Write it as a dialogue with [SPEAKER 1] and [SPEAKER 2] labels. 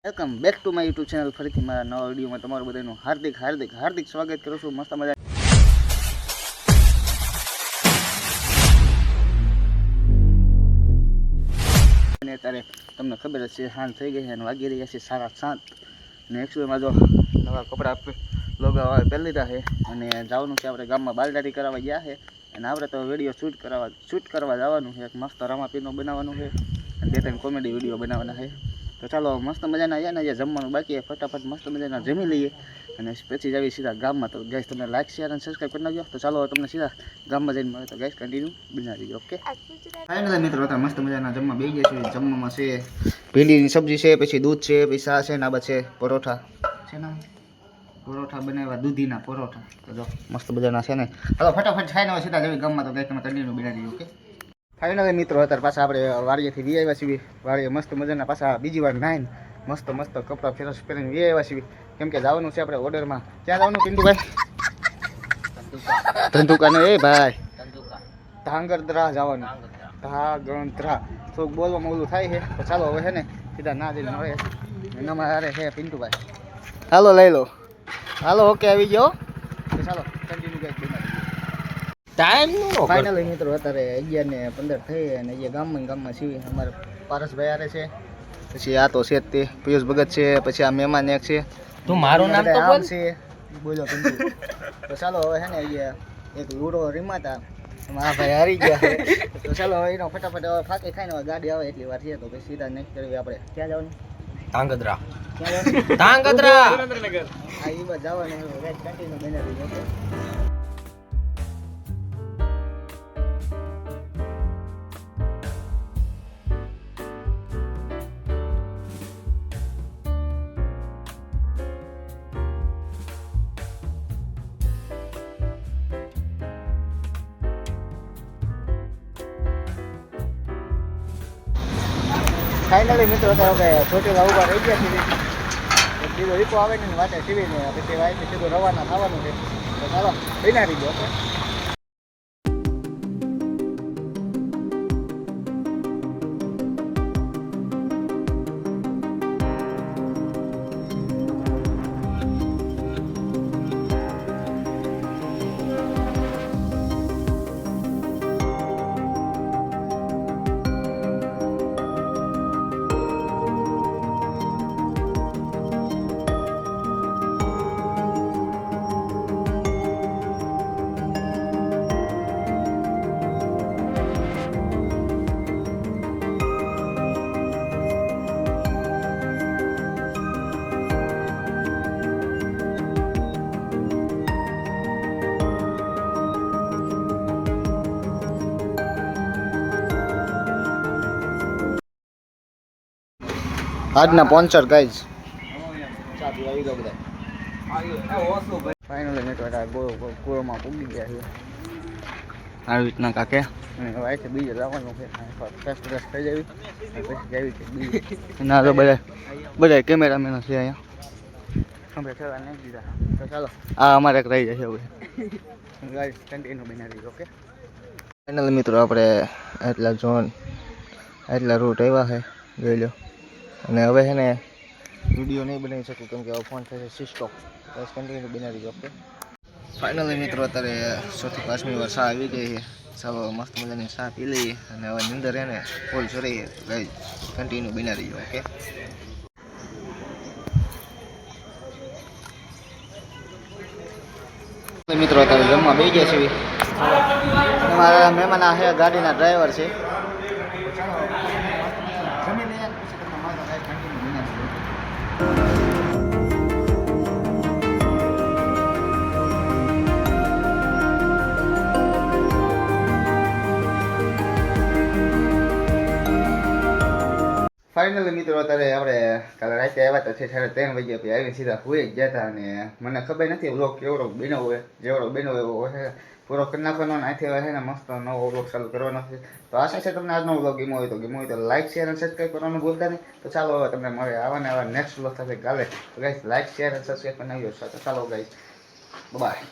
[SPEAKER 1] Welcome back to my YouTube channel. ફરીથી મારા નવા વિડીયોમાં તમારું બધાનું હાર્દિક સ્વાગત કરું છું. મસ્ત મજા અને અત્યારે તમને ખબર જ છે સાંજ થઈ ગઈ છે અને વાગી રહ્યા છે 7:30 અને એકચ્યુઅલીમાં જો નવા કપડાં લગાવવા પહેરી લીધા છે અને જવાનું છે આપણે ગામમાં બાલદારી કરાવવા ગયા છે અને આપણે તો વિડીયો શૂટ કરવા જવાનું છે. એક મસ્ત રામાપીરનો બનાવવાનું છે અને 2-3 કોમેડી વિડીયો બનાવવાના છે. તો ચાલો મસ્ત મજાના આવ્યા ને જે જમવાનું બાકી ફટાફટ મસ્ત મજાના જમી લઈએ અને પછી જાવી સીધા ગામમાં. તો ગાઈસ તમે લાઈક શેર અને સબસ્ક્રાઈબ કરી નાખજો. તો ચાલો તમને સીધા ગામમાં જઈને મળે. તો ગાઈસ કન્ટિન્યુ બનાવી દીજો. ઓકે ફાઇનલી મિત્રો અત્યારે મસ્ત મજાના જમવા બેસી ગયા છે. જમવામાં છે ભીંડીની સબ્જી છે, પછી દૂધ છે, પછી શાક છે, ના છે પરોઠા છે ને પરોઠા બનાવ્યા, દૂધીના પરોઠા. તો જો મસ્ત મજાના છે ને. ચાલો ફટાફટ ખાઈને હવે સીધા જવી ગામમાં. તો ગાઈસ તમે કન્ટિન્યુ બનાવી દીજો. ઓકે ફાઇનલી મિત્રો અત્યારે પાછા આપણે વાડીએથી વી આવ્યા છીએ. વાડીએ મસ્ત મજાના પાછા બીજી વાર નાઈને મસ્ત કપડાં ફેરસ પહેરીને વી આવ્યા છીએ. કેમ કે જવાનું છે આપણે ઓર્ડરમાં. ક્યાં જવાનું પિન્ટુભાઈ? ધંધુકા ને એ ભાઈ ધાંગધ્રા જવાનું. ધાંગધ્રા થોડુંક બોલવામાં ઓલું થાય છે. તો ચાલો હવે છે ને સીધા ના જઈને મળે એનામાં અરે છે પિન્ટુભાઈ. હાલો લઈ લો. હાલો ઓકે આવી ગયો. તો ચાલો કન્ટિન્યુ ગાઈસ બનાવી ટાઈમ નો. ફાઇનલી મિત્રો અત્યારે 11:15 થઈ અને અહીંયા ગામમાં છીએ. અમારે પારસભાઈ આરે છે, પછી આ તો છે તે પિયુષ ભગત છે, પછી આ મહેમાન એક છે.
[SPEAKER 2] તું મારું નામ તો બોલ
[SPEAKER 1] છે. બોલો પિન્ટુ. તો ચાલો હવે છે ને અહીંયા એક લૂડો રીમાતા આ ભાઈ હારી ગયા છે. તો ચાલો હવે એનો ફટાફટ હવે ફાકી ખાઈને હવે ગાડી આવે એટલી વાર છે. તો પછી સીધા નેક્સ્ટ કરવી આપણે ક્યાં જવાનું?
[SPEAKER 2] ધાંગધ્રા.
[SPEAKER 1] ક્યાં જવાનું?
[SPEAKER 2] ધાંગધ્રા.
[SPEAKER 1] હા એ બાદ જવાનું. કન્ટિન્યુ બનાવી દીધું. ફાઇનલી મિત્રો અત્યારે આપણે ચોટીલા ઉભા રહી ગયા છીએ. બીજો રીપો આવે ને વાટે સીવીને પછી વાઈથી સીધું રવાના થવાનું છે. તો ચાલો બનાવી દો. ઓકે આજના સ્પોન્સર ગાઈઝ ચા પીવા આવી ગયો બધા. ફાઇનલી નેટવર્ક પૂરોમાં પૂગી ગયા છે આવી રીતના કાકે. અને હવે અહીંથી બીજે જવાનું છે. ફેસ્ટ થઈ જાવી પછી જાવી છે બીજે. ના તો બધા કેમેરામેનો છે અહીંયા. અમે ખેવા નહીં દીધા. તો ચાલો આ અમારે એક રહી જશે હવે. ગાઈઝ કન્ટિન્યુ બનાવી. ઓકે ફાઇનલી મિત્રો આપણે એટલા ઝોન એટલા રૂટ આવ્યા છે જોઈ લો. અને હવે છે ને વિડીયો નહીં બનાવી શકું કેમ કે હવે ફોન થશે સ્વિચ ઓફ. બસ કન્ટિન્યુ બનાવી દીધો. ઓકે ફાઇનલી મિત્રો અત્યારે 4થી 5મી વાર શા આવી ગઈ છે. ચાલો મસ્ત મજાની શા પી લઈએ અને હવે નીંદર એને ફૂલ ચડીએ. ગાઈઝ કન્ટિન્યુ બનાવી દીધો. ઓકે મિત્રો અત્યારે જમવા બેસી ગયા છીએ. મારા મહેમાન આ છે ગાડીના ડ્રાઈવર છે. ફાઇનલી મિત્રો અત્યારે આપણે કાલે રાતે આવ્યા હતા 3:30 વાગ્યા પછી આવીને સીધા હોઈ જ ગયા હતા. અને મને ખબર નથી વ્લોગ કેવડો બન્યો હોય. જેવડો બન્યો એવો હોય પૂરો કરી નાખવાનો. અહીંથી હવે છે ને મસ્ત નવો વ્લોગ ચાલુ કરવાનો છે. તો આશા છે તમને આજનો વ્લોગ ગમ્યો હોય તો લાઈક શેર અને સબસ્ક્રાઈબ કરવાનું ભૂલતા નહીં. તો ચાલો હવે તમને મળે આવા નેક્સ્ટ વ્લોગ સાથે કાલે. તો ગાઈસ લાઈક શેર અને સબસ્ક્રાઈબ કરી નાખજો. ચાલો ગાઈસ બાય.